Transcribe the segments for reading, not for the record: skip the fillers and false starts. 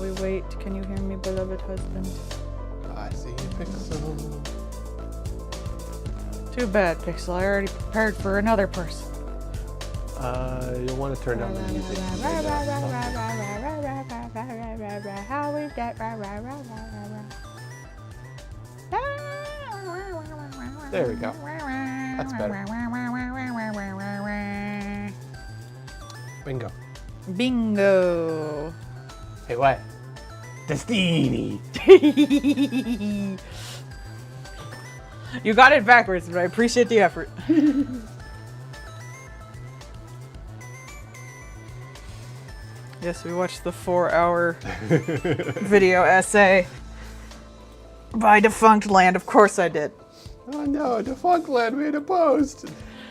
while we wait. Can you hear me, beloved husband? I see you, Pixel. Too bad, Pixel. I already prepared for another person. You'll want to turn down the music. There we go. That's better. Bingo. Bingo. Hey, what? Destiny. You got it backwards, but I appreciate the effort. Yes, we watched the 4-hour video essay by Defunct Land. Of course I did. Oh no, Defunctland made a post.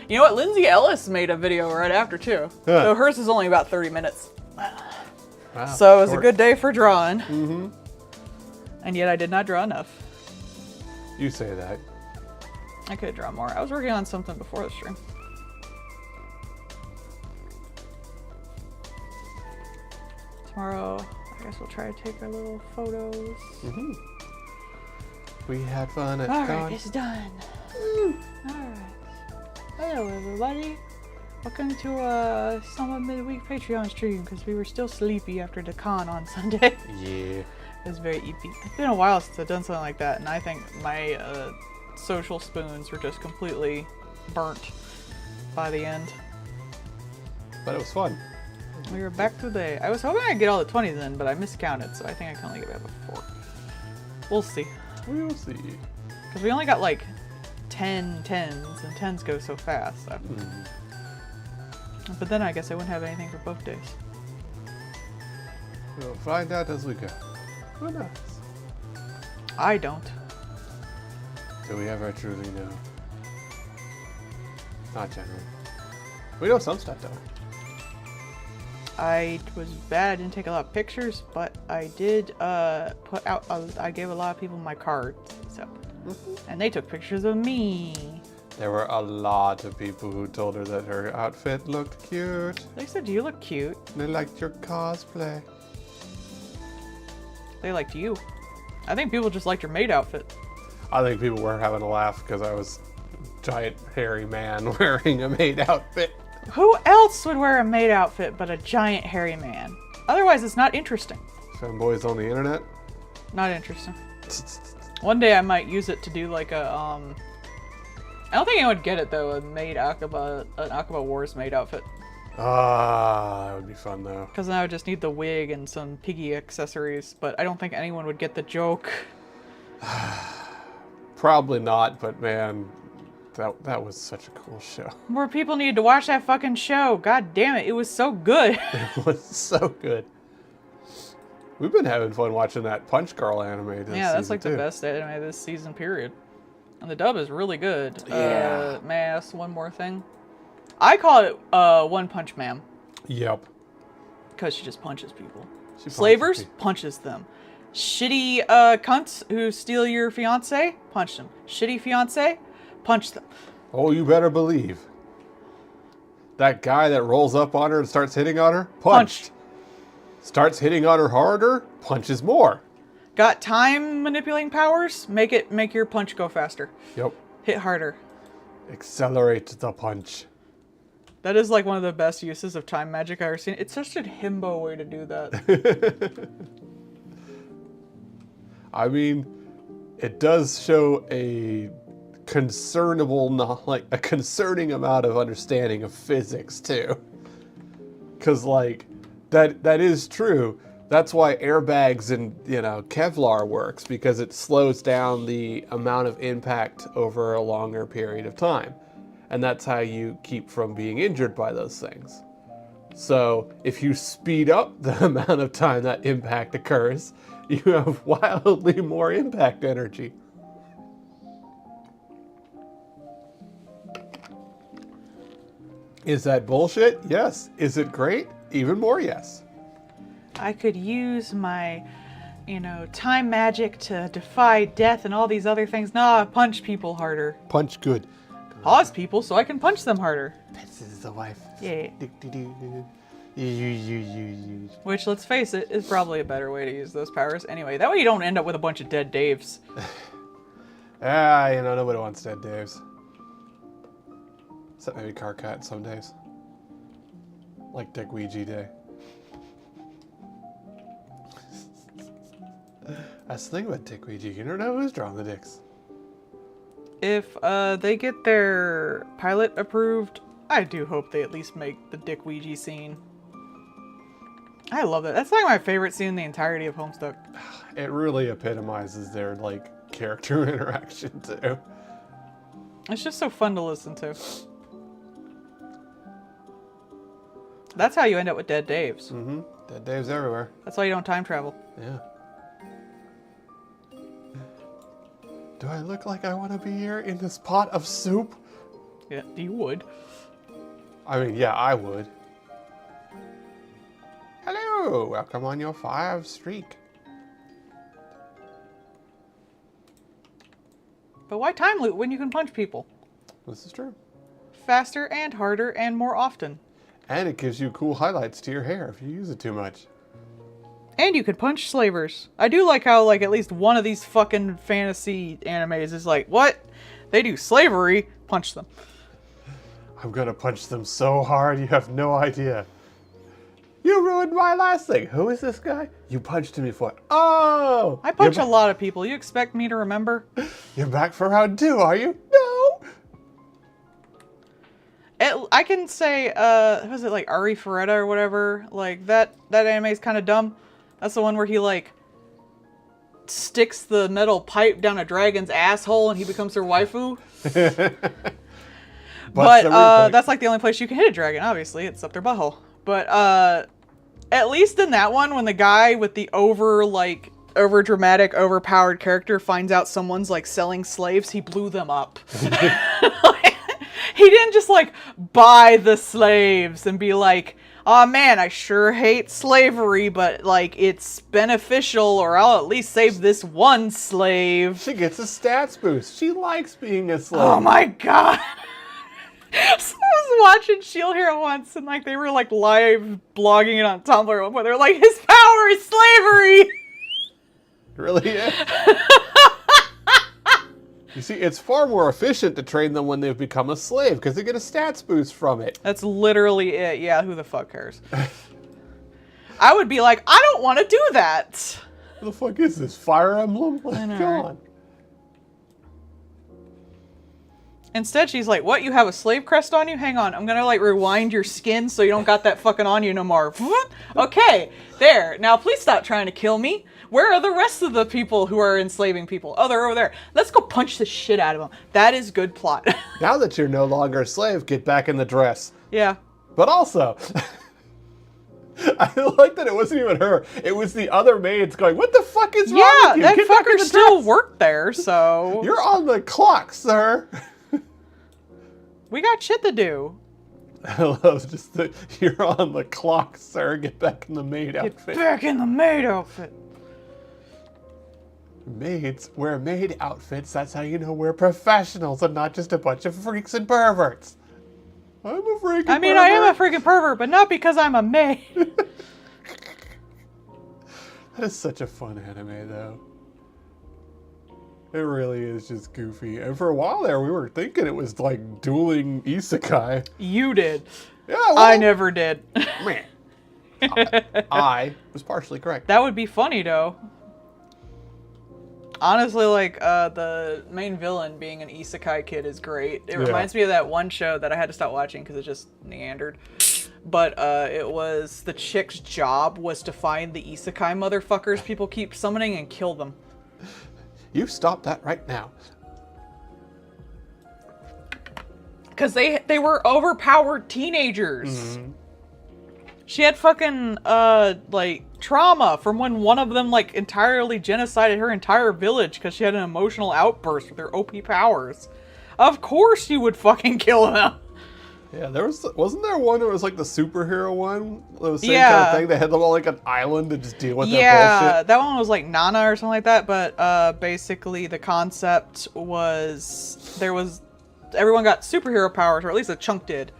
You know what? Lindsay Ellis made a video right after, too. Huh. So hers is only about 30 minutes. Wow, So it was a short. good day for drawing. Mm-hmm. And yet I did not draw enough. You say that. I could draw more. I was working on something before the stream. Tomorrow, I guess we'll try to take our little photos. Mm-hmm. We had fun at Alright, Con. it's done. Alright. Hello, everybody. Welcome to Summer Midweek Patreon stream, because we were still sleepy after the con on Sunday. Yeah. It was very eepy. It's been a while since I've done something like that, and I think my social spoons were just completely burnt by the end. But it was fun. We were back to the... I was hoping I'd get all the 20s in, but I miscounted, so I think I can only get back with 4. We'll see. We will see. Because we only got like 10 10s, and 10s go so fast, so... Mm. But then I guess I wouldn't have anything for both days. We'll find out as we go. Who knows? I don't. Do we ever truly know? Not generally. We know some stuff, though. I was bad, I didn't take a lot of pictures, but I did put out, I gave a lot of people my cards, so. And they took pictures of me. There were a lot of people who told her that her outfit looked cute. They said, you look cute. They liked your cosplay. They liked you. I think people just liked your maid outfit. I think people were having a laugh because I was a giant hairy man wearing a maid outfit. Who else would wear a maid outfit but a giant hairy man? Otherwise, it's not interesting. Femboys on the internet. Not interesting. One day I might use it to do like a, I don't think anyone would get it though, an Akaba Wars maid outfit. Ah, that would be fun though. Because then I would just need the wig and some piggy accessories, but I don't think anyone would get the joke. Probably not, but man, that was such a cool show. More people needed to watch that fucking show. God damn it, it was so good. It was so good. We've been having fun watching that Punch Girl anime this Yeah, that's season, like too. the best anime this season, period. And the dub is really good. Yeah. May I ask one more thing? I call it One Punch Man. Yep. Because she just punches people. She punches Slavers, people. punches them. Shitty cunts who steal your fiance, punch them. Shitty fiance, punch them. Oh, you better believe. That guy that rolls up on her and starts hitting on her, punched. Starts hitting on her harder, punches more. Got time manipulating powers? Make your punch go faster. Yep. Hit harder. Accelerate the punch. That is like one of the best uses of time magic I've ever seen. It's such a himbo way to do that. I mean, it does show a a concerning amount of understanding of physics too. Cause like, that is true. That's why airbags and, Kevlar works, because it slows down the amount of impact over a longer period of time. And that's how you keep from being injured by those things. So if you speed up the amount of time that impact occurs, you have wildly more impact energy. Is that bullshit? Yes. Is it great? Even more yes. I could use my, time magic to defy death and all these other things. Nah, punch people harder. Punch good. Pause people so I can punch them harder. This is the wife. Yeah. Which, let's face it, is probably a better way to use those powers. Anyway, that way you don't end up with a bunch of dead Daves. Nobody wants dead Daves. Except maybe Karkat some days. Like Dick Ouija Day. That's the thing about Dick Ouija. You never know who's drawing the dicks. If they get their pilot approved, I do hope they at least make the Dick Ouija scene. I love it. That's like my favorite scene in the entirety of Homestuck. It really epitomizes their, like, character interaction, too. It's just so fun to listen to. That's how you end up with dead Daves. Mm-hmm. Dead Dave's everywhere. That's why you don't time travel. Yeah. Do I look like I want to be here in this pot of soup? Yeah, you would. I mean, yeah, I would. Hello, welcome on your 5 streak. But why time loop when you can punch people? This is true. Faster and harder and more often. And it gives you cool highlights to your hair if you use it too much. And you can punch slavers. I do like how, like, at least one of these fucking fantasy animes is like, what? They do slavery? Punch them. I'm gonna punch them so hard you have no idea. You ruined my last thing. Who is this guy? You punched him before. Oh! I punch a lot of people. You expect me to remember? You're back for round 2, are you? No! I can say, was it like Ari Ferretta or whatever? Like, that anime is kind of dumb. That's the one where he, like, sticks the metal pipe down a dragon's asshole and he becomes their waifu. But that's like the only place you can hit a dragon, obviously. It's up their butthole. But at least in that one, when the guy with the over dramatic, overpowered character finds out someone's like selling slaves, he blew them up. He didn't just like buy the slaves and be like, oh man, I sure hate slavery, but like it's beneficial or I'll at least save this one slave. She gets a stats boost. She likes being a slave. Oh my god. So I was watching Shield Hero once, and like they were like live blogging it on Tumblr at one point. They were like, "His power is slavery." Really? Yeah. You see, it's far more efficient to train them when they've become a slave because they get a stats boost from it. That's literally it. Yeah, who the fuck cares? I would be like, I don't want to do that. What the fuck is this? Fire Emblem? What's going on? Instead, she's like, what? You have a slave crest on you? Hang on. I'm going to, like, rewind your skin so you don't got that fucking on you no more. Okay. There. Now, please stop trying to kill me. Where are the rest of the people who are enslaving people? Oh, they're over there. Let's go punch the shit out of them. That is good plot. Now that you're no longer a slave, get back in the dress. Yeah. But also, I like that it wasn't even her. It was the other maids going, what the fuck is wrong with you? Yeah, that Get back in fucker the still dress." worked there, so... You're on the clock, sir. We got shit to do. I love just that you're on the clock, sir. Get back in the maid outfit. Get back in the maid outfit. Maids wear maid outfits. That's how you know we're professionals and not just a bunch of freaks and perverts. I'm a freaking pervert. I mean, I am a freaking pervert, but not because I'm a maid. That is such a fun anime, though. It really is just goofy. And for a while there, we were thinking it was like dueling isekai. You did. Yeah, well, I never did. Man. I was partially correct. That would be funny, though. Honestly, like, the main villain being an isekai kid is great. It reminds me of that one show that I had to stop watching because it just meandered. But it was the chick's job was to find the isekai motherfuckers people keep summoning and kill them. You stop that right now. Because they were overpowered teenagers. Mm-hmm. She had fucking, like, trauma from when one of them, like, entirely genocided her entire village because she had an emotional outburst with her OP powers. Of course you would fucking kill them. Yeah, wasn't there one that was like the superhero one? It was the same kind of thing. They had them on like an island to just deal with that bullshit. Yeah, that one was like Nana or something like that. But basically the concept was everyone got superhero powers, or at least a chunk did.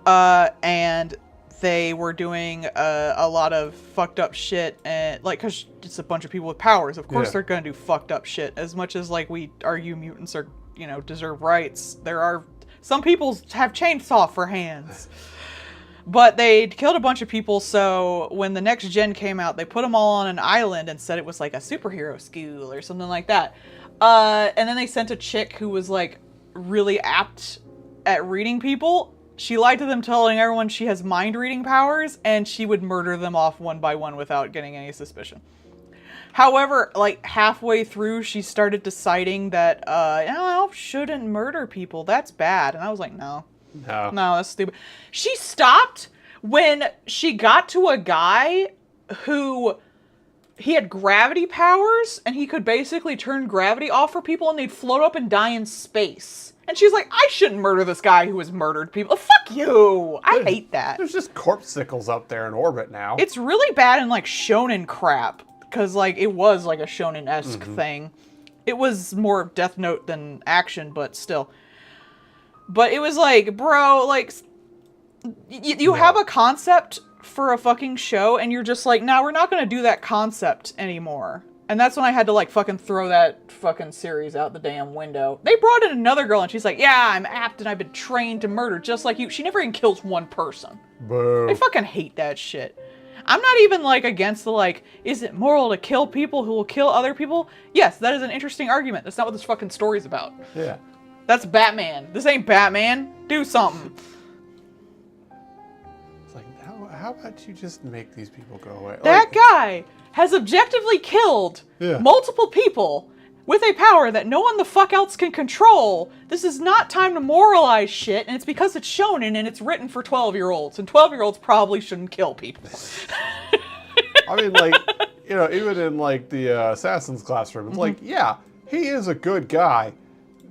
And they were doing a lot of fucked up shit, and like, cause it's a bunch of people with powers. Of course, Yeah. they're gonna do fucked up shit. As much as like we argue mutants are, you know, deserve rights, there are some people have chainsaw for hands. But they killed a bunch of people, so when the next gen came out, they put them all on an island and said it was like a superhero school or something like that. And then they sent a chick who was like really apt at reading people. She lied to them, telling everyone she has mind reading powers, and she would murder them off one by one without getting any suspicion. However, like halfway through, she started deciding that elves shouldn't murder people. That's bad. And I was like, no, that's stupid. She stopped when she got to a guy who he had gravity powers, and he could basically turn gravity off for people, and they'd float up and die in space. And she's like, I shouldn't murder this guy who has murdered people. Fuck you! I hate that. There's just corpsicles up there in orbit now. It's really bad in like shonen crap, because like it was like a shonen-esque thing. It was more Death Note than action, but still. But it was like, bro, like you have a concept for a fucking show, and you're just like, no, we're not gonna do that concept anymore. And that's when I had to like fucking throw that fucking series out the damn window. They brought in another girl, and she's like, yeah, I'm apt and I've been trained to murder just like you. She never even kills one person. Boo. I fucking hate that shit. I'm not even like against the like, is it moral to kill people who will kill other people? Yes, that is an interesting argument. That's not what this fucking story's about. Yeah. That's Batman. This ain't Batman. Do something. It's like, how about you just make these people go away? That Like, guy has objectively killed Yeah. multiple people with a power that no one the fuck else can control. This is not time to moralize shit, and it's because it's shonen and it's written for 12-year-olds, and 12-year-olds probably shouldn't kill people. I mean, like, you know, even in like the Assassin's Classroom, it's like, yeah, he is a good guy.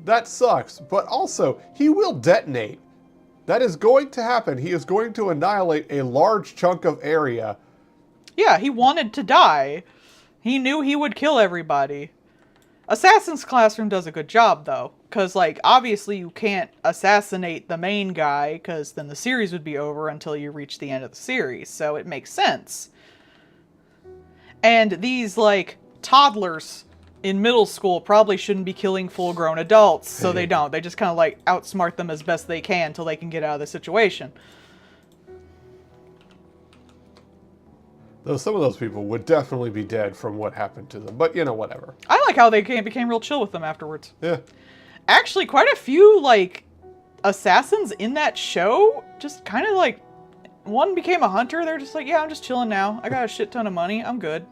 That sucks, but also he will detonate. That is going to happen. He is going to annihilate a large chunk of area. Yeah, he wanted to die. He knew he would kill everybody. Assassin's Classroom does a good job, though. Because, like, obviously you can't assassinate the main guy, because then the series would be over until you reach the end of the series. So it makes sense. And these, like, toddlers in middle school probably shouldn't be killing full-grown adults, so they don't. They just kind of, like, outsmart them as best they can until they can get out of the situation. Though some of those people would definitely be dead from what happened to them. But, you know, whatever. I like how they became real chill with them afterwards. Yeah. Actually, quite a few, like, assassins in that show just kind of, like, one became a hunter. They're just like, yeah, I'm just chilling now. I got a shit ton of money. I'm good.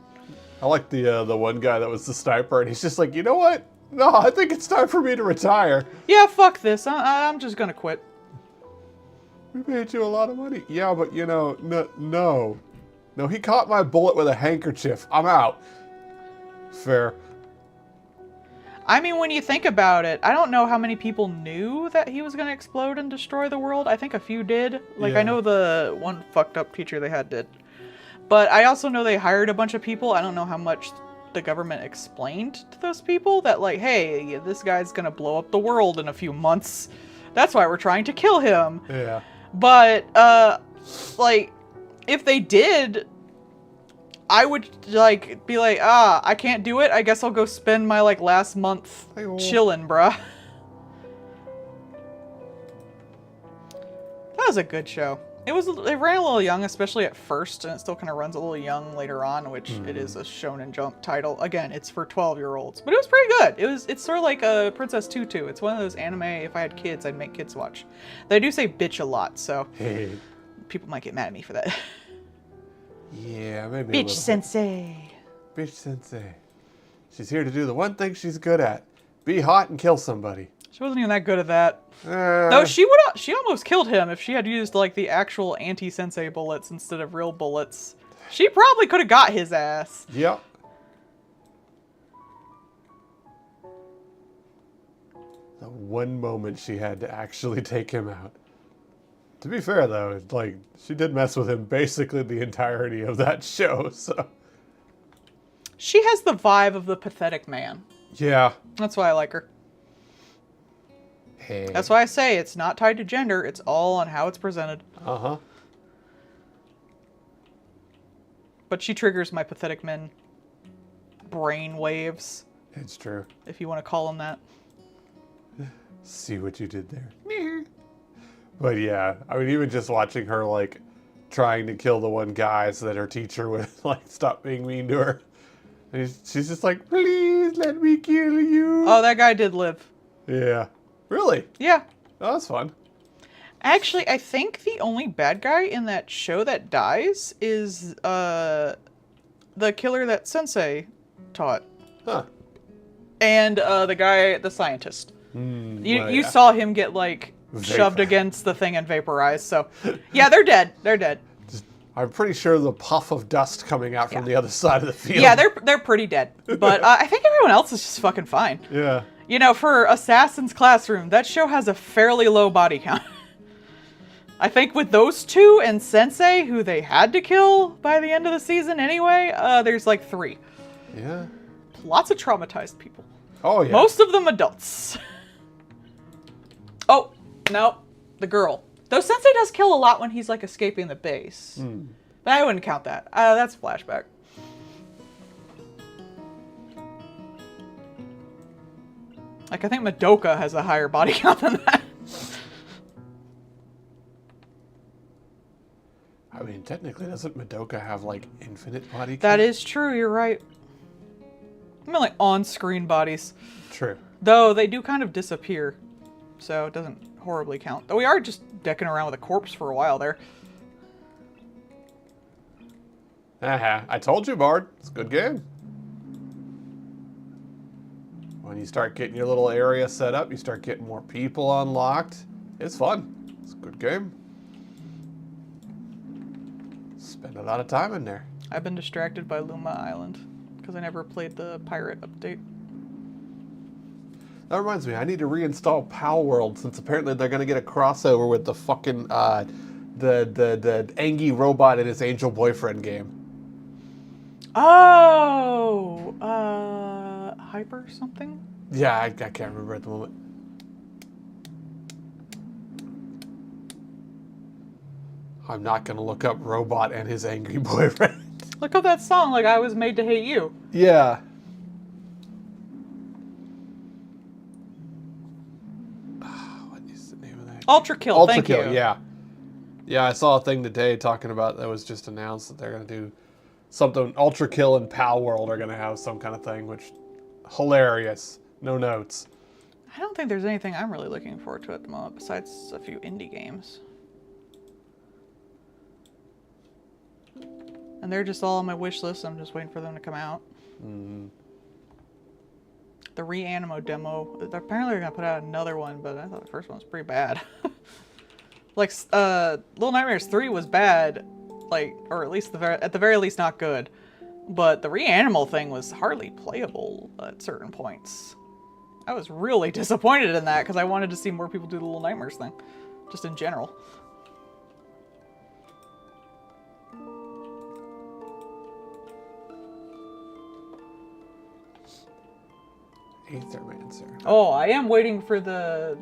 I like the one guy that was the sniper, and he's just like, you know what? No, I think it's time for me to retire. Yeah, fuck this. I'm just gonna quit. We paid you a lot of money. Yeah, but, you know, no. No, he caught my bullet with a handkerchief. I'm out. Fair. I mean, when you think about it, I don't know how many people knew that he was gonna explode and destroy the world. I think a few did. Like, Yeah. I know the one fucked up teacher they had did. But I also know they hired a bunch of people. I don't know how much the government explained to those people that, like, hey, this guy's gonna blow up the world in a few months. That's why we're trying to kill him. Yeah. But, like, if they did, I would, like, be like, I can't do it. I guess I'll go spend my, like, last month Hey-o. chilling, bruh. That was a good show. It ran a little young, especially at first, and it still kind of runs a little young later on, which it is a Shonen Jump title. Again, it's for 12-year-olds, but it was pretty good. It's sort of like a Princess Tutu. It's one of those anime, if I had kids, I'd make kids watch. They do say bitch a lot, so Hey. people might get mad at me for that. Yeah, maybe a Bitch little. sensei. Bitch sensei. She's here to do the one thing she's good at. Be hot and kill somebody. She wasn't even that good at that. Uh, No, she almost killed him if she had used, like, the actual anti-sensei bullets instead of real bullets. She probably could have got his ass. Yep. The one moment she had to actually take him out. To be fair, though, like, she did mess with him basically the entirety of that show, so. She has the vibe of the pathetic man. Yeah. That's why I like her. Hey. That's why I say it's not tied to gender. It's all on how it's presented. Uh-huh. But she triggers my pathetic men brain waves, It's true. if you want to call them that. See what you did there. But yeah, I mean, even just watching her, like, trying to kill the one guy so that her teacher would, like, stop being mean to her. And she's just like, please let me kill you. Oh, that guy did live. Yeah. Really? Yeah. Oh, that's fun. Actually, I think the only bad guy in that show that dies is the killer that Sensei taught. Huh. And the guy, the scientist. You yeah. saw him get, like, shoved against the thing and vaporized. So, yeah, they're dead. They're dead. I'm pretty sure the puff of dust coming out from the other side of the field. Yeah, they're pretty dead. But I think everyone else is just fucking fine. Yeah. You know, for Assassin's Classroom, that show has a fairly low body count. I think with those two and Sensei, who they had to kill by the end of the season anyway, there's like 3. Yeah. Lots of traumatized people. Oh, yeah. Most of them adults. Oh, no, the girl. Though Sensei does kill a lot when he's like escaping the base. But I wouldn't count that. That's flashback. Like, I think Madoka has a higher body count than that. I mean, technically, doesn't Madoka have, like, infinite body count? That is true, you're right. I mean, like, on-screen bodies. True. Though, they do kind of disappear. So, it doesn't horribly count. Though we are just decking around with a corpse for a while there. I told you, Bard. It's a good game. When you start getting your little area set up, you start getting more people unlocked. It's fun. It's a good game. Spend a lot of time in there. I've been distracted by Luma Island. Because I never played the pirate update. That reminds me, I need to reinstall Palworld since apparently they're gonna get a crossover with the fucking the Angie robot and his angel boyfriend game. Oh! Hyper something? Yeah, I can't remember at the moment. I'm not gonna look up robot and his angry boyfriend. Look up that song, like I Was Made to Hate You. Yeah. What is the name of that? Ultra Kill, Ultra thank Kill, you. yeah. Yeah, I saw a thing today talking about that was just announced that they're going to do something. Ultra Kill and Palworld are going to have some kind of thing, which hilarious. No notes. I don't think there's anything I'm really looking forward to at the moment besides a few indie games. And they're just all on my wish list. I'm just waiting for them to come out. The Reanimo demo. Apparently they're going to put out another one, but I thought the first one was pretty bad. Like, Little Nightmares 3 was bad. Like, or at least at the very least not good. But the Reanimal thing was hardly playable at certain points. I was really disappointed in that because I wanted to see more people do the Little Nightmares thing. Just in general. Aethermancer. Oh, I am waiting for the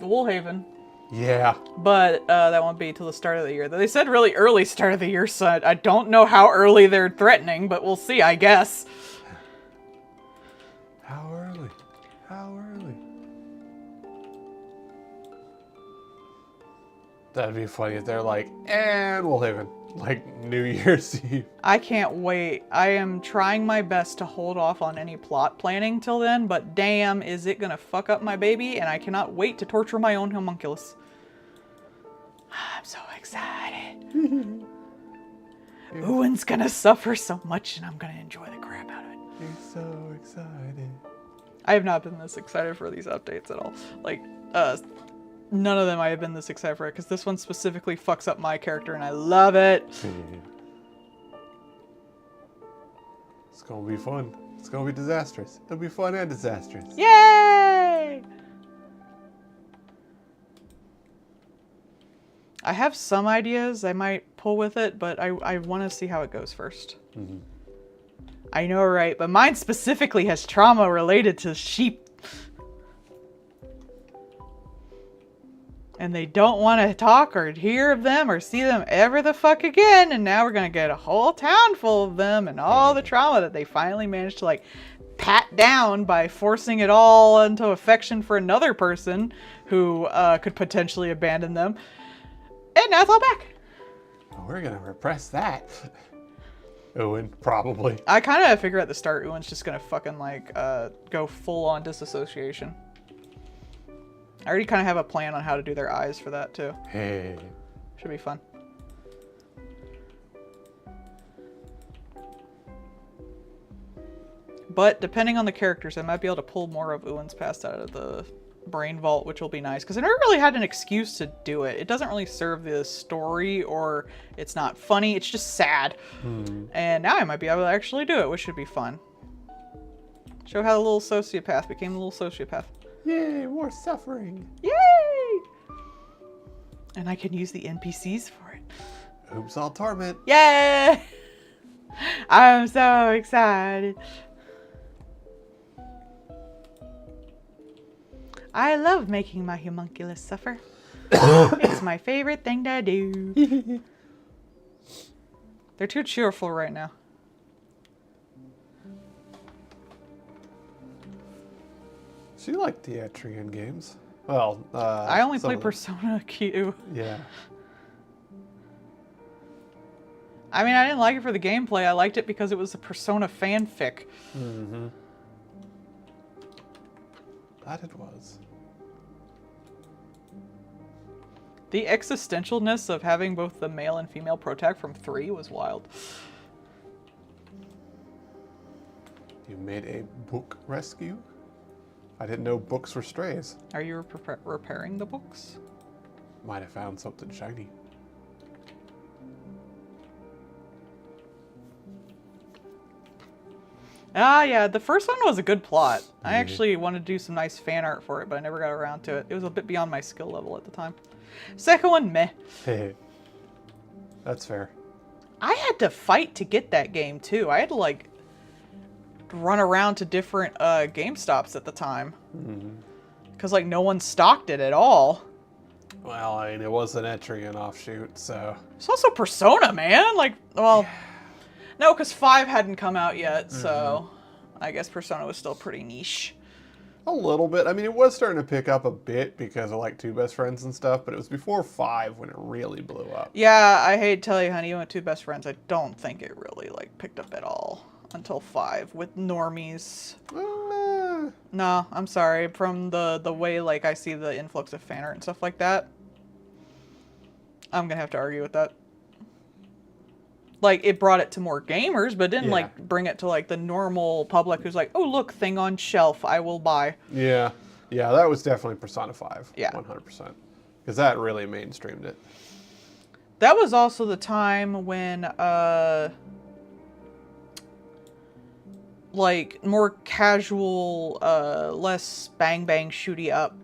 Woolhaven. Yeah. But that won't be till the start of the year. They said really early start of the year, so I don't know how early they're threatening, but we'll see, I guess. How early? How early? That'd be funny if they're like, and Woolhaven. Like New Year's Eve. I can't wait. I am trying my best to hold off on any plot planning till then, but damn, is it gonna fuck up my baby, and I cannot wait to torture my own homunculus. I'm so excited. Owen's gonna suffer so much, and I'm gonna enjoy the crap out of it. He's so excited. I have not been this excited for these updates at all. Like, none of them I have been this excited for, because this one specifically fucks up my character, and I love it. It's gonna be fun. It's gonna be disastrous. It'll be fun and disastrous. Yay! I have some ideas I might pull with it, but I want to see how it goes first. Mm-hmm. I know, right? But mine specifically has trauma related to sheep. And they don't want to talk or hear of them or see them ever the fuck again. And now we're going to get a whole town full of them and all the trauma that they finally managed to like pat down by forcing it all into affection for another person who could potentially abandon them. And now it's all back. We're going to repress that. Owen, probably. I kind of figure at the start Owen's just going to fucking like go full on disassociation. I already kind of have a plan on how to do their eyes for that, too. Hey. Should be fun. But depending on the characters, I might be able to pull more of Owen's past out of the brain vault, which will be nice. Because I never really had an excuse to do it. It doesn't really serve the story, or it's not funny. It's just sad. And now I might be able to actually do it, which should be fun. Show how the little sociopath became a little sociopath. Yay, more suffering. Yay! And I can use the NPCs for it. Oops, all torment. Yay! I'm so excited. I love making my homunculus suffer. It's my favorite thing to do. They're too cheerful right now. She liked the Etrian games. Well, I only some play of them. Persona Q. Yeah. I mean, I didn't like it for the gameplay. I liked it because it was a Persona fanfic. Mm-hmm. That it was. The existentialness of having both the male and female protag from 3 was wild. You made a book rescue? I didn't know books were strays. Are you repairing the books? Might have found something shiny. Ah, yeah, the first one was a good plot. I actually wanted to do some nice fan art for it, but I never got around to it. It was a bit beyond my skill level at the time. Second one, meh. Hey, that's fair. I had to fight to get that game, too. I had to, like, run around to different GameStops at the time. Because, like, no one stocked it at all. Well, I mean, it was an Etrian offshoot, so... It's also Persona, man! Like, well... No, because 5 hadn't come out yet, so... I guess Persona was still pretty niche. A little bit. I mean, it was starting to pick up a bit because of, like, Two Best Friends and stuff, but it was before 5 when it really blew up. Yeah, I hate to tell you, honey, you went Two Best Friends. I don't think it really, like, picked up at all until 5 with normies. No, I'm sorry. From the way, like, I see the influx of fan art and stuff like that, I'm gonna have to argue with that. Like, it brought it to more gamers, but didn't, like, bring it to, like, the normal public who's like, oh, look, thing on shelf, I will buy. Yeah. Yeah, that was definitely Persona 5. Yeah. 100%. Because that really mainstreamed it. That was also the time when, like, more casual, less bang-bang shooty up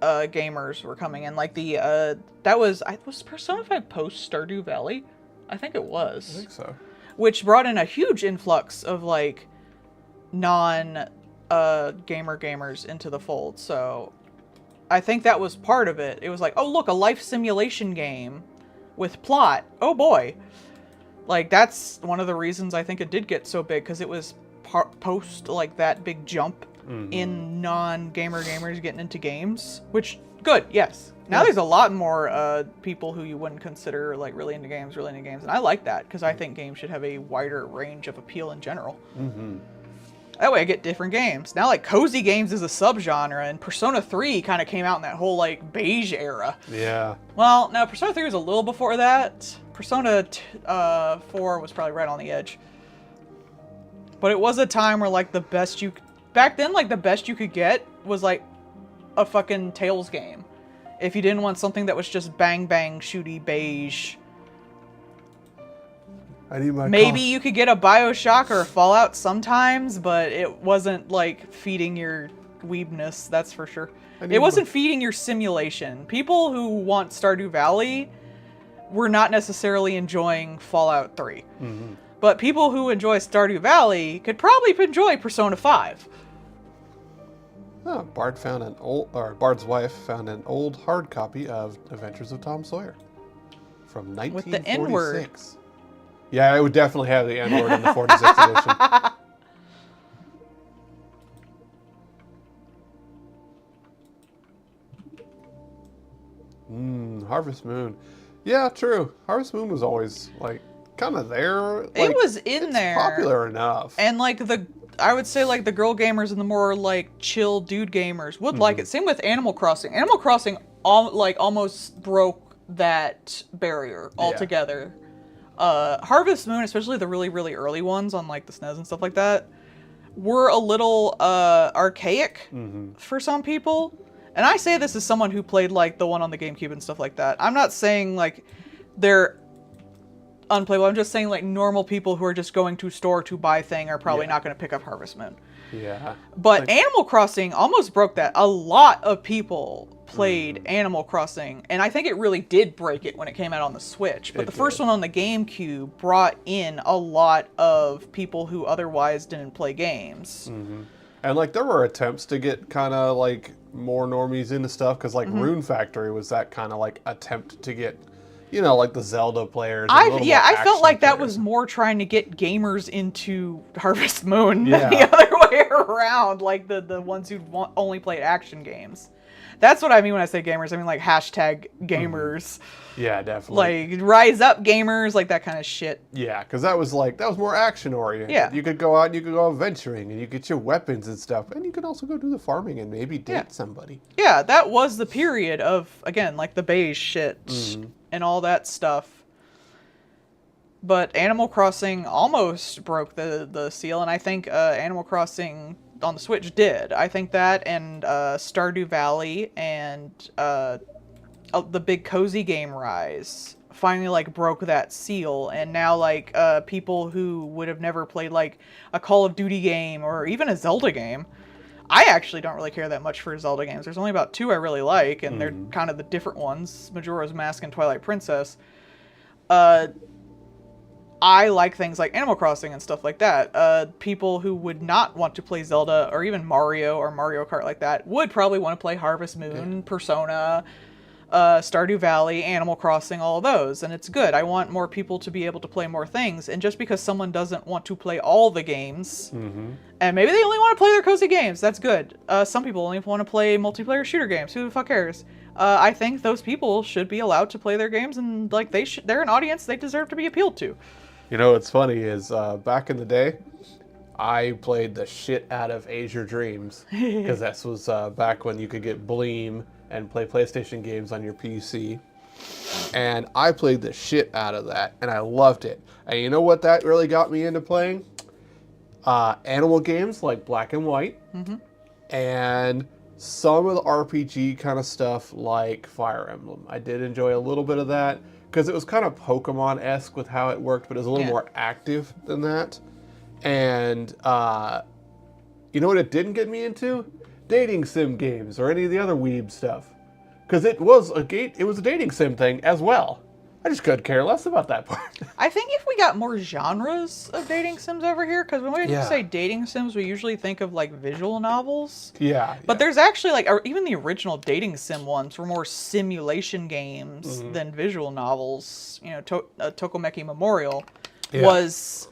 gamers were coming in. Like, the, was Persona 5 post Stardew Valley? I think it was. I think so. Which brought in a huge influx of, like, gamers into the fold. So I think that was part of it. It was like, oh, look, a life simulation game with plot. Oh, boy. Like, that's one of the reasons I think it did get so big, because it was post, like, that big jump in gamers getting into games. Which, good, yes. Now there's a lot more people who you wouldn't consider, like, really into games. And I like that, because I think games should have a wider range of appeal in general. That way I get different games. Now, like, cozy games is a subgenre, and Persona 3 kind of came out in that whole, like, beige era. Yeah. Well, no, Persona 3 was a little before that. Persona 4 was probably right on the edge. But it was a time where, like, back then, like, the best you could get was, like, a fucking Tales game. If you didn't want something that was just bang bang shooty beige. I need my Maybe you could get a BioShock or a Fallout sometimes, but it wasn't, like, feeding your weebness, that's for sure. It wasn't feeding your simulation. People who want Stardew Valley were not necessarily enjoying Fallout 3. But people who enjoy Stardew Valley could probably enjoy Persona 5. Oh, Bard's wife found an old hard copy of Adventures of Tom Sawyer from 1946. With the N-word. Yeah, I would definitely have the N-word in the 46th edition. Harvest Moon. Yeah, true. Harvest Moon was always like kind of there. Like, it was in there. Popular enough. And like I would say like the girl gamers and the more like chill dude gamers would like it. Same with Animal Crossing. Animal Crossing almost broke that barrier altogether. Harvest Moon, especially the really, really early ones on like the SNES and stuff like that, were a little archaic for some people. And I say this as someone who played like the one on the GameCube and stuff like that. I'm not saying like they're unplayable. I'm just saying like normal people who are just going to store to buy thing are probably not going to pick up Harvest Moon. Yeah. But Animal Crossing almost broke that. A lot of people played Animal Crossing, and I think it really did break it when it came out on the Switch. But the first one on the GameCube brought in a lot of people who otherwise didn't play games. And like there were attempts to get kind of like more normies into stuff, because like Rune Factory was that kind of like attempt to get, you know, like the Zelda players. I felt like that was more trying to get gamers into Harvest Moon than the other way around, like the ones who only played action games. That's what I mean when I say gamers. I mean like hashtag gamers. Yeah, definitely. Like rise up gamers, like that kind of shit. Yeah, because that was more action oriented. Yeah. You could go out and you could go adventuring and you get your weapons and stuff, and you could also go do the farming and maybe date somebody. Yeah, that was the period of, again, like the beige shit and all that stuff. But Animal Crossing almost broke the seal, and I think Animal Crossing on the Switch did. I think that and Stardew Valley and the big cozy game Rise finally like broke that seal, and now like people who would have never played like a Call of Duty game or even a Zelda game. I actually don't really care that much for Zelda games. There's only about 2 I really like, and they're kind of the different ones, Majora's Mask and Twilight Princess. I like things like Animal Crossing and stuff like that. People who would not want to play Zelda or even Mario or Mario Kart like that would probably want to play Harvest Moon, Persona, Stardew Valley, Animal Crossing, all of those. And it's good. I want more people to be able to play more things. And just because someone doesn't want to play all the games, and maybe they only want to play their cozy games, that's good. Some people only want to play multiplayer shooter games. Who the fuck cares? I think those people should be allowed to play their games, and like they're an audience they deserve to be appealed to. You know what's funny is back in the day, I played the shit out of Azure Dreams, because that was back when you could get Bleem and play PlayStation games on your PC. And I played the shit out of that, and I loved it. And you know what that really got me into playing? Animal games like Black and White, and some of the RPG kind of stuff like Fire Emblem. I did enjoy a little bit of that, because it was kind of Pokemon-esque with how it worked, but it was a little more active than that. And you know what it didn't get me into? Dating sim games or any of the other weeb stuff. Because it was a dating sim thing as well. I just couldn't care less about that part. I think if we got more genres of dating sims over here, because when we say dating sims, we usually think of like visual novels. Yeah. But there's actually like, even the original dating sim ones were more simulation games than visual novels. You know, Tokomeki Memorial was,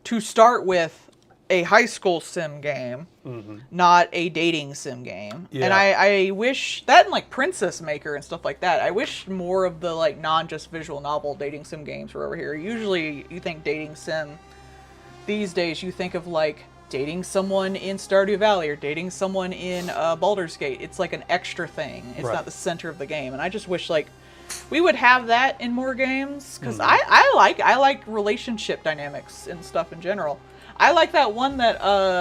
to start with, a high school sim game, not a dating sim game. And I wish that, and like Princess Maker and stuff like that, I wish more of the like non-just visual novel dating sim games were over here. Usually you think dating sim, these days you think of like dating someone in Stardew Valley or dating someone in Baldur's Gate. It's like an extra thing. It's not the center of the game. And I just wish like we would have that in more games, because I like relationship dynamics and stuff in general. I like that one that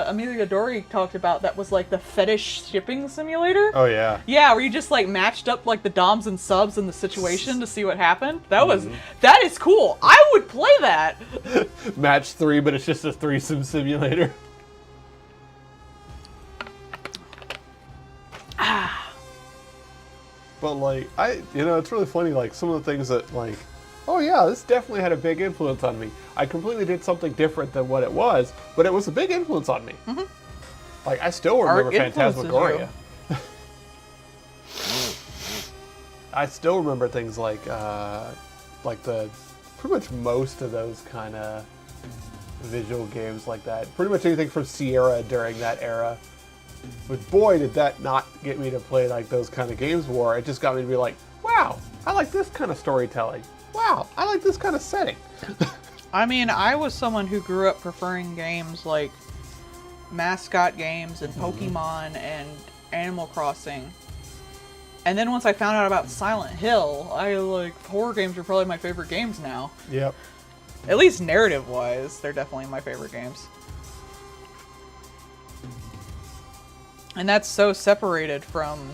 Amelia Dory talked about that was like the fetish shipping simulator. Oh, yeah. Yeah, where you just like matched up like the doms and subs in the situation to see what happened. That is cool. I would play that. Match 3, but it's just a threesome simulator. But like, it's really funny, like some of the things that like, oh yeah, this definitely had a big influence on me. I completely did something different than what it was, but it was a big influence on me. Like, I still remember Art influences Phantasmagoria. I still remember things like the pretty much most of those kind of visual games like that. Pretty much anything from Sierra during that era. But boy, did that not get me to play like those kind of games more. It just got me to be like, wow, I like this kind of storytelling. Wow, I like this kind of setting. I mean, I was someone who grew up preferring games like mascot games and Pokemon and Animal Crossing. And then once I found out about Silent Hill, horror games are probably my favorite games now. Yep. At least narrative-wise, they're definitely my favorite games. And that's so separated from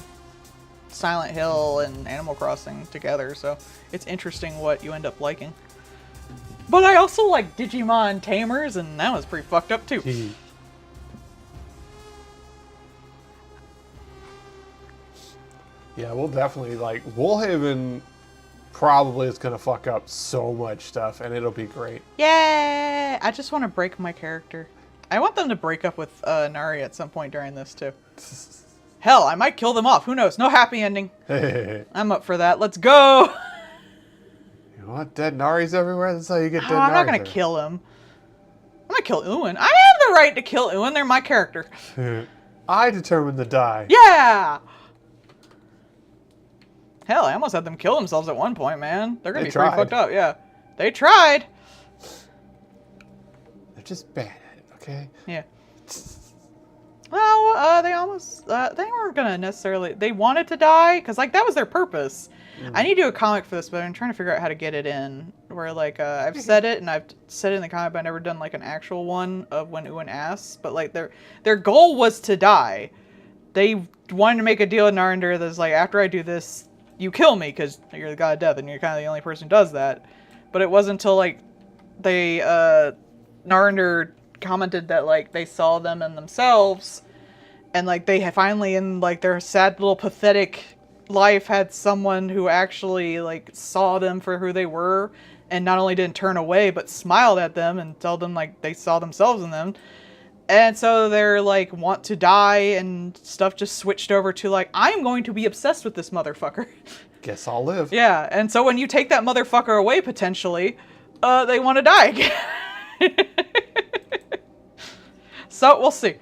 Silent Hill and Animal Crossing together, so it's interesting what you end up liking. But I also like Digimon Tamers, and that was pretty fucked up too. Yeah, we'll definitely, like, Woolhaven probably is going to fuck up so much stuff, and it'll be great. Yay! I just want to break my character. I want them to break up with Nari at some point during this, too. Hell, I might kill them off. Who knows? No happy ending. I'm up for that. Let's go! You want dead Naris everywhere? That's how you get dead Naris. I'm not going to kill him. I'm going to kill Uin. I have the right to kill Uin. They're my character. I determined to die. Yeah! Hell, I almost had them kill themselves at one point, man. They're going to be pretty fucked up, yeah. They tried. They're just bad at it, okay? Yeah. Well, they almost, they weren't going to necessarily, they wanted to die, because, like, that was their purpose. I need to do a comic for this, but I'm trying to figure out how to get it in, where, like, I've said it, and I've said it in the comic, but I've never done, like, an actual one of when Uin asks, but, like, their goal was to die. They wanted to make a deal with Narendra that's like, after I do this, you kill me, because you're the god of death, and you're kind of the only person who does that. But it wasn't until, like, they, Narendra commented that, like, they saw them in themselves, and, like, they had finally, in, like, their sad little pathetic life, had someone who actually, like, saw them for who they were, and not only didn't turn away, but smiled at them and told them, like, they saw themselves in them. And so they're, like, want to die, and stuff just switched over to, like, I'm going to be obsessed with this motherfucker. Guess I'll live. Yeah, and so when you take that motherfucker away, potentially, they want to die again. So, we'll see.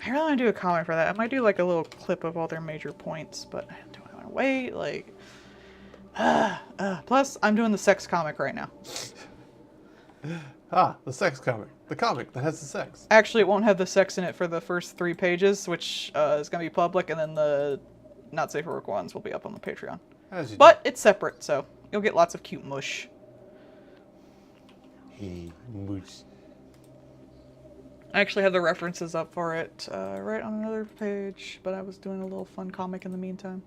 I really want to do a comic for that. I might do, like, a little clip of all their major points, but do I want to wait? Like... plus, I'm doing the sex comic right now. The sex comic. The comic that has the sex. Actually, it won't have the sex in it for the first 3 pages, which is going to be public, and then the not safe for work ones will be up on the Patreon. But it's separate, so you'll get lots of cute mush. Hey, mush. I actually have the references up for it right on another page, but I was doing a little fun comic in the meantime.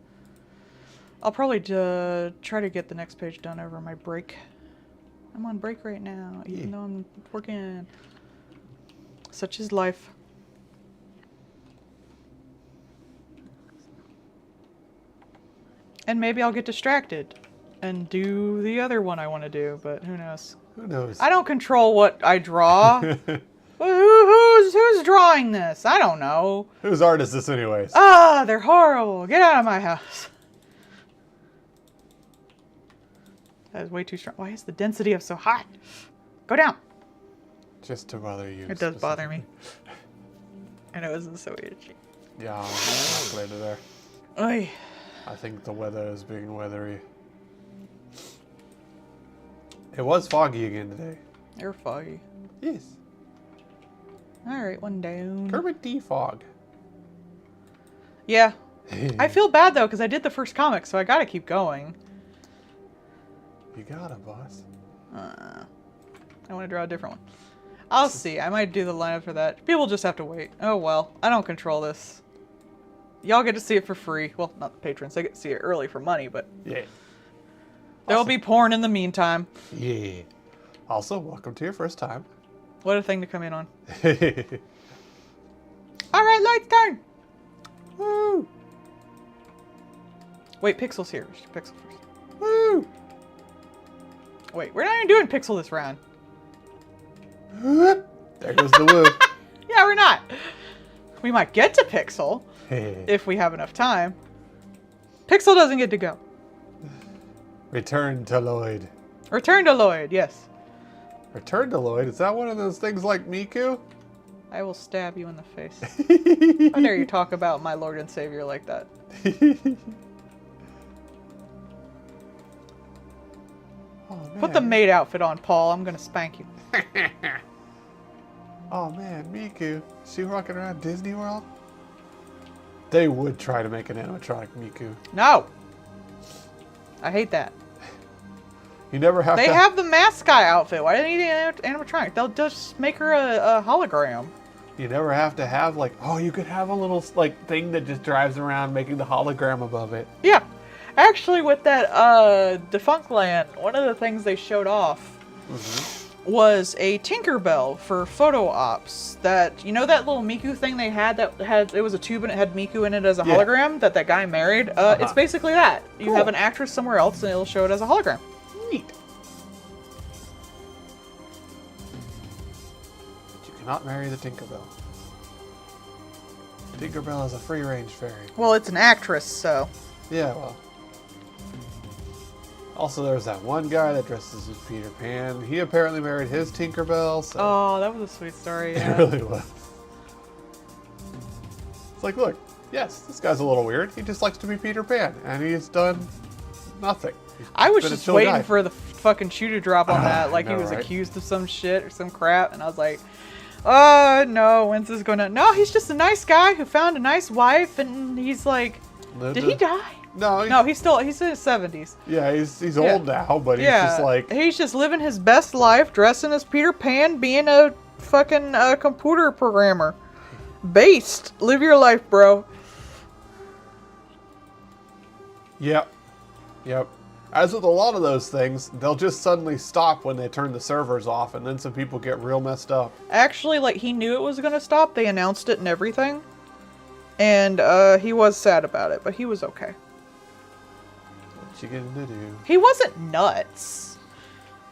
I'll probably try to get the next page done over my break. I'm on break right now, even though I'm working. Such is life. And maybe I'll get distracted and do the other one I want to do, but who knows? Who knows? I don't control what I draw. Who's drawing this? I don't know. Whose art is this anyways? They're horrible. Get out of my house. That is way too strong. Why is the density of so hot? Go down. Just to bother you. It does bother me. And it wasn't so itchy. Yeah, I'm not glad to there. Oy. I think the weather is being weathery. It was foggy again today. You're foggy. Yes. Alright, one down. Kermit defog. Yeah. I feel bad though, because I did the first comic, so I gotta keep going. You got it, boss. I want to draw a different one. I'll see. I might do the lineup for that. People just have to wait. Oh well. I don't control this. Y'all get to see it for free. Well, not the patrons. They get to see it early for money, but... Yeah. There'll be porn in the meantime. Yeah. Also, welcome to your first time. What a thing to come in on. Alright, lights turn! Woo! Wait, Pixel's here. Let's do Pixel first. Woo! Wait, we're not even doing Pixel this round. There goes the woo. Yeah, we're not. We might get to Pixel if we have enough time. Pixel doesn't get to go. Return to Lloyd. Return to Lloyd, yes. Return to Lloyd? Is that one of those things like Miku? I will stab you in the face. How dare you talk about my Lord and Savior like that? Oh, Put the maid outfit on, Paul. I'm gonna spank you. Oh man, Miku. She walking around Disney World? They would try to make an animatronic Miku. No! I hate that. You never have They to... have the mascot outfit. Why do they need an animatronic? They'll just make her a hologram. You never have to have like, oh, you could have a little like thing that just drives around making the hologram above it. Yeah. Actually, with that Defunct Land, one of the things they showed off was a Tinkerbell for photo ops. That, you know that little Miku thing they had that had, it was a tube and it had Miku in it as a hologram that guy married? It's basically that. You have an actress somewhere else and it'll show it as a hologram. Neat. But you cannot marry the Tinkerbell. Tinkerbell is a free-range fairy. Well, it's an actress, so. Yeah, well. Also, there's that one guy that dresses as Peter Pan. He apparently married his Tinkerbell, so... Oh, that was a sweet story, yeah. It really was. It's like, look, yes, this guy's a little weird. He just likes to be Peter Pan, and he's done nothing. I was been a just chill waiting guy. for the fucking shoe to drop on that, like I know, he was right? accused of some shit or some crap, and I was like, oh no, when's this gonna... No, he's just a nice guy who found a nice wife, and he's like, did he die? No, No, he's in his 70s. Yeah, he's old now, but he's Yeah, just like... he's just living his best life, dressing as Peter Pan, being a fucking computer programmer. Based. Live your life, bro. Yep. Yep. As with a lot of those things, they'll just suddenly stop when they turn the servers off, and then some people get real messed up. Actually, like, he knew it was gonna stop. They announced it and everything. And he was sad about it, but he was okay. What you gonna do? He wasn't nuts.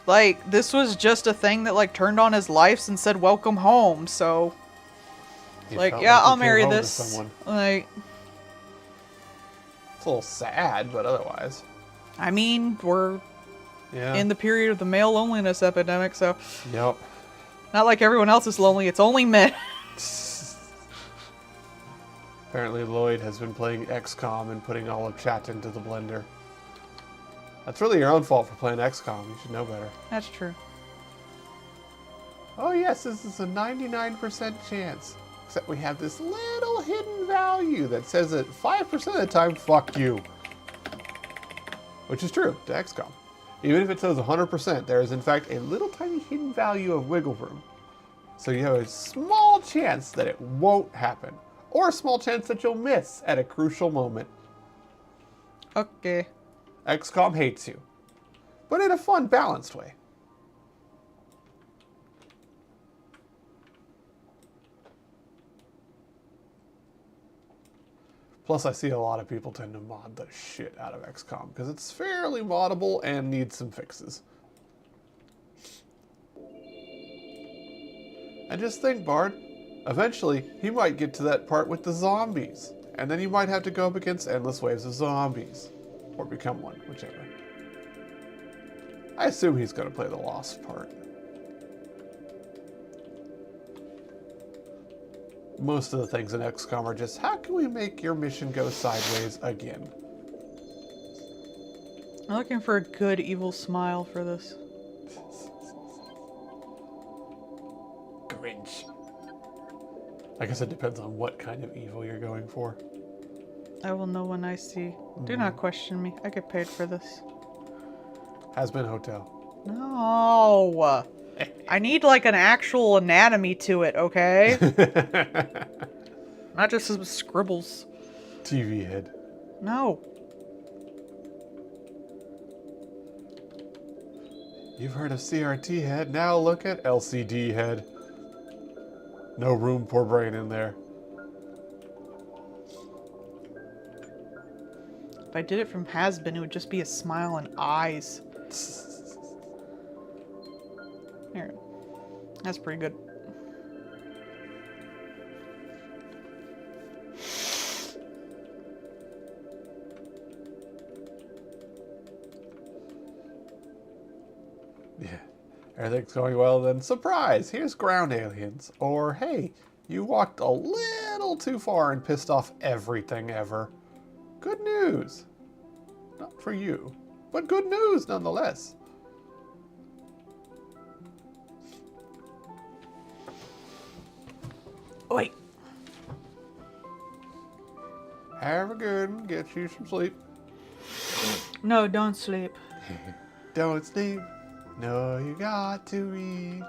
Like, this was just a thing that, like, turned on his life and said, welcome home, so... He Like, felt yeah, he I'll came marry home to this. someone. Like, It's a little sad, but otherwise. I mean, we're Yeah. in the period of the male loneliness epidemic, so... Yep. Not like everyone else is lonely, it's only men. Apparently Lloyd has been playing XCOM and putting all of chat into the blender. That's really your own fault for playing XCOM. You should know better. That's true. Oh yes, this is a 99% chance. Except we have this little hidden value that says that 5% of the time, fuck you. Which is true to XCOM. Even if it says 100%, there is in fact a little tiny hidden value of wiggle room. So you have a small chance that it won't happen. Or a small chance that you'll miss at a crucial moment. Okay. XCOM hates you. But in a fun, balanced way. Plus, I see a lot of people tend to mod the shit out of XCOM because it's fairly moddable and needs some fixes. And just think, Bard, eventually he might get to that part with the zombies, and then you might have to go up against endless waves of zombies, or become one, whichever. I assume he's going to play the Lost part. Most of the things in XCOM are just, how can we make your mission go sideways again? I'm looking for a good evil smile for this. Grinch. I guess it depends on what kind of evil you're going for. I will know when I see. Do not question me. I get paid for this. Has been Hotel. No. I need like an actual anatomy to it, okay? Not just some scribbles. TV head. No. You've heard of CRT head, now look at LCD head. No room, poor brain in there. If I did it from Has-Been, it would just be a smile and eyes. Here. That's pretty good. Yeah. Everything's going well, then surprise, here's ground aliens. Or hey, you walked a little too far and pissed off everything ever. Good news. Not for you, but good news nonetheless. Wait. Have a good one, get you some sleep. No, don't sleep. Don't sleep. No, you got to read.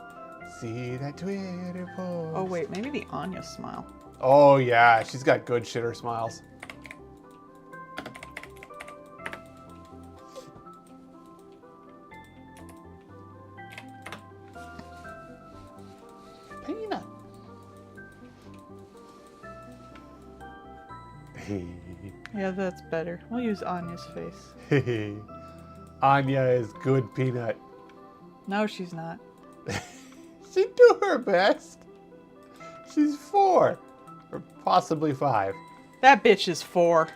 See that Twitter post. Oh wait, maybe the Anya smile. Oh yeah, she's got good shitter smiles. Peanut. Yeah, that's better. We'll use Anya's face. Anya is good peanut. No, she's not. She do her best. She's 4. Or possibly 5. That bitch is 4.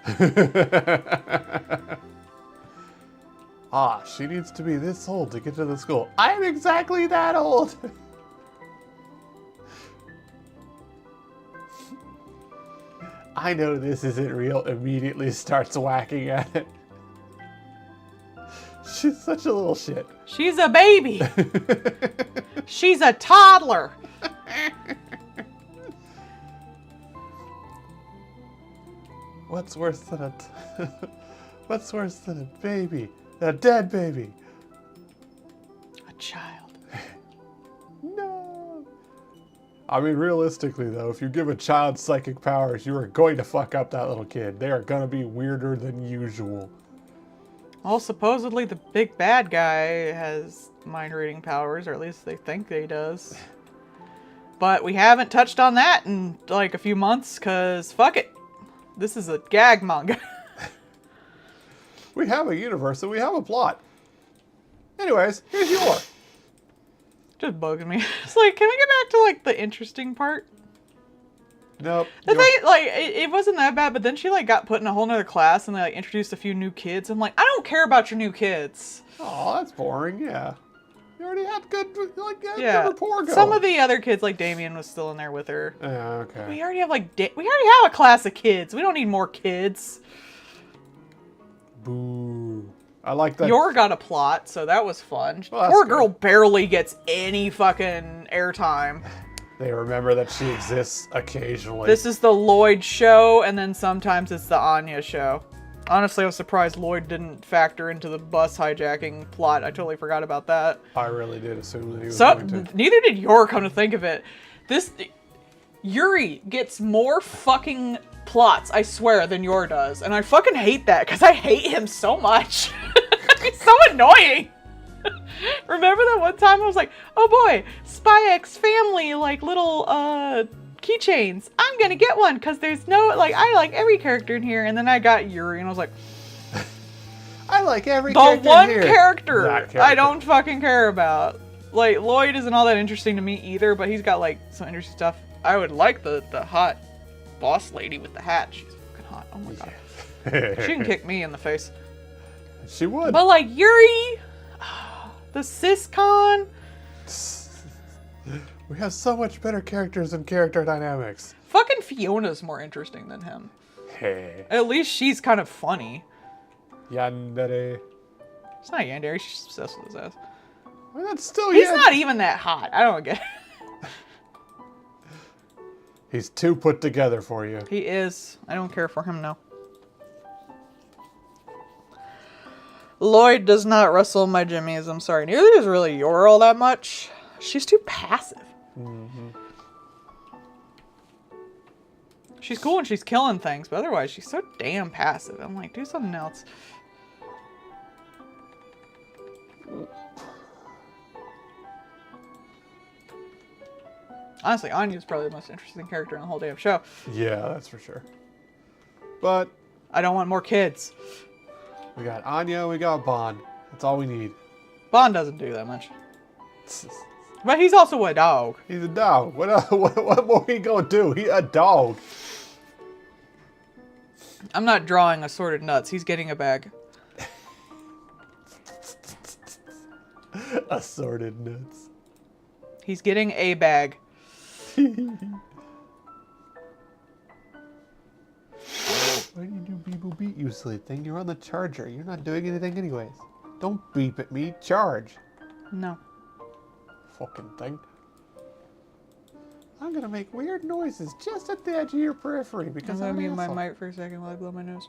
Ah, she needs to be this old to get to the school. I'm exactly that old. I know this isn't real. Immediately starts whacking at it. She's such a little shit. She's a baby. She's a toddler. What's worse than a what's worse than a baby? A dead baby. A child. No. I mean, realistically though, if you give a child psychic powers, you are going to fuck up that little kid. They are going to be weirder than usual. Well, supposedly the big bad guy has mind reading powers, or at least they think he does. But we haven't touched on that in like a few months, because fuck it. This is a gag manga. We have a universe and we have a plot. Anyways, here's your. Just bugging me. It's like, can we get back to like the interesting part? Nope. The thing, like, it wasn't that bad, but then she like got put in a whole nother class and they like introduced a few new kids. I'm like, I don't care about your new kids. Oh, that's boring. Yeah. You already had good, like, Yeah. good rapport going. Some of the other kids, like Damien, was still in there with her. Okay. We already have like, we already have a class of kids. We don't need more kids. Boo. I like that. Yor got a plot, so that was fun. Well, that's Poor good. girl barely gets any fucking airtime. They remember that she exists occasionally. This is the Lloyd show, and then sometimes it's the Anya show. Honestly, I was surprised Lloyd didn't factor into the bus hijacking plot. I totally forgot about that. I really did assume that he was So, going to. neither did Yor, come to think of it. Yuri gets more fucking plots, I swear, than Yor does. And I fucking hate that, because I hate him so much. He's so annoying. Remember that one time I was like, oh boy, Spy X family, like little keychains. I'm gonna get one, because there's no, like, I like every character in here. And then I got Yuri, and I was like, I like every the character one here. character That character. I don't fucking care about. Like, Lloyd isn't all that interesting to me either, but he's got, like, some interesting stuff. I would like the hot boss lady with the hat. She's fucking hot. Oh my god. She can kick me in the face. She would. But, like, Yuri, the SysCon, We have so much better characters and character dynamics. fucking Fiona's more interesting than him. Hey. At least she's kind of funny. Yandere. It's not Yandere, she's obsessed with his ass. Well, that's still He's Yan- not even that hot. I don't get it. He's too put together for you. He is. I don't care for him, no. Lloyd does not wrestle my jimmies, I'm sorry. Neither does really Yor all that much. She's too passive. Mm-hmm. She's cool when she's killing things, but otherwise she's so damn passive. I'm like, do something else. Honestly, Anya's probably the most interesting character in the whole damn show. Yeah, that's for sure. But I don't want more kids. we got Anya, we got Bond. That's all we need. Bond doesn't do that much. But he's also a dog. He's a dog. What more he gonna do? He a dog. I'm not drawing assorted nuts. He's getting a bag. Assorted nuts. He's getting a bag. Why do you do beep boop beep, you silly thing? You're on the charger. You're not doing anything anyways. Don't beep at me. Charge. No. Fucking thing. I'm gonna make weird noises just at the edge of your periphery I'm because gonna I'm mute an my asshole. mic for a second while I blow my nose.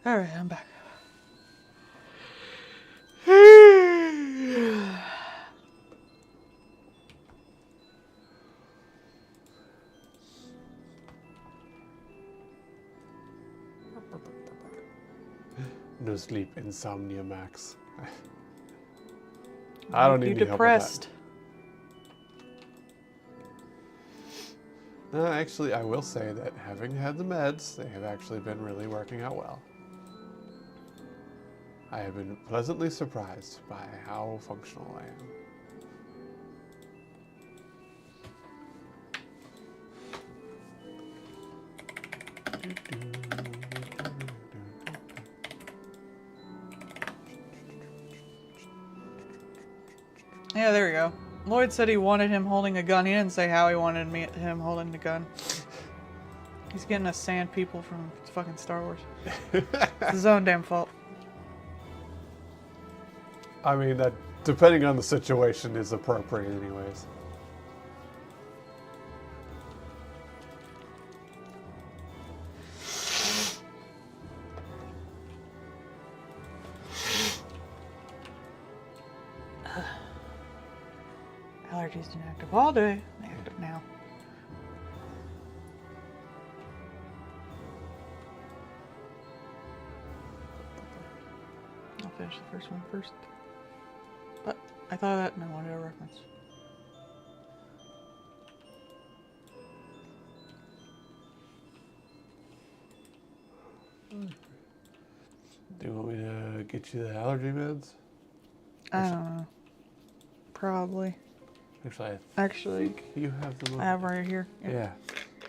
Alright, I'm back. No sleep, insomnia max. I don't You need help with depressed. that. No, actually, I will say that having had the meds, they have actually been really working out well. I have been pleasantly surprised by how functional I am. Yeah, there we go. Lloyd said he wanted him holding a gun. He didn't say how he wanted him holding the gun. He's getting us sand people from fucking Star Wars. It's his own damn fault. I mean, that, depending on the situation, is appropriate anyways. Allergies inactive all day. Active now. I'll finish the first one first. But I thought of that and I wanted a reference. Do you want me to get you the allergy meds? I don't know. Probably. Actually, Actually, you have them. I have right here. Yeah. Yeah.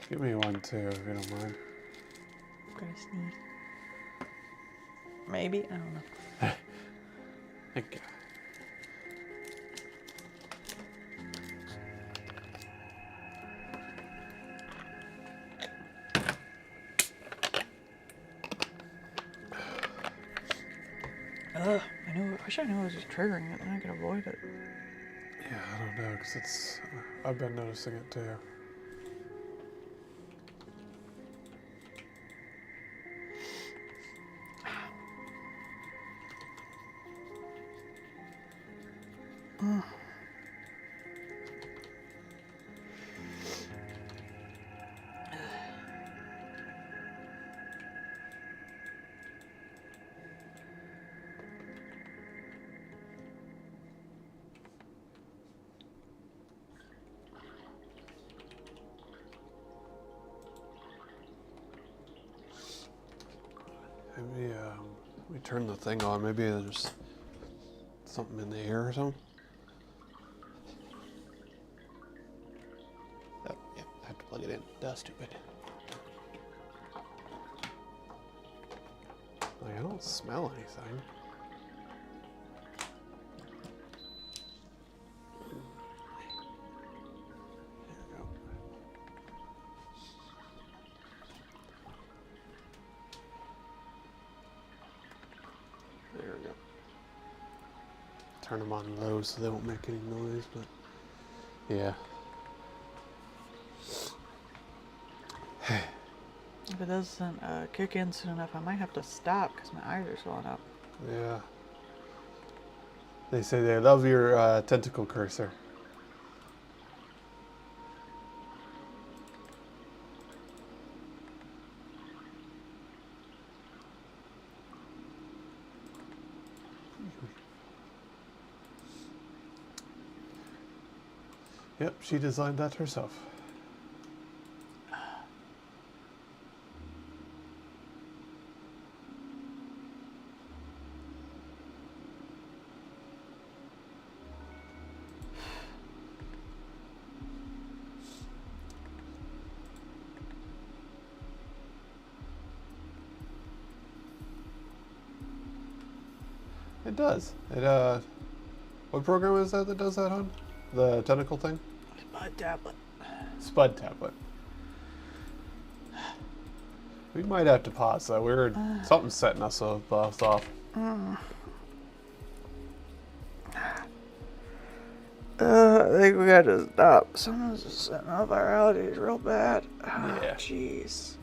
Give me one too, if you don't mind. I'm gonna sneeze. Maybe? I don't know. Thank you. Ugh, I wish I knew I was just triggering it, then I could avoid it. Yeah, I don't know, because it's. I've been noticing it too. Maybe we turn the thing on. Maybe there's something in the air or something. Oh, yeah, I have to plug it in. That's stupid. Like, I don't smell anything. There we go. There we go. Turn them on low so they won't make any noise, but yeah. If it doesn't kick in soon enough, I might have to stop because my eyes are swelling up. Yeah. They say they love your tentacle cursor. Yep, she designed that herself. It does. It what program is that does that on? The tentacle thing? Spud tablet. Spud tablet. We might have to pause though. Something's setting us both off. I think we gotta stop. Someone's just setting off virality real bad. Yeah. Jeez.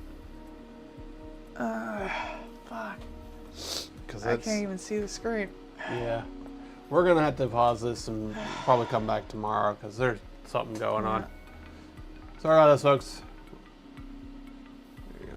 Fuck. Because I can't even see the screen. Yeah. We're gonna have to pause this and probably come back tomorrow because there's something going on. Sorry about this, folks.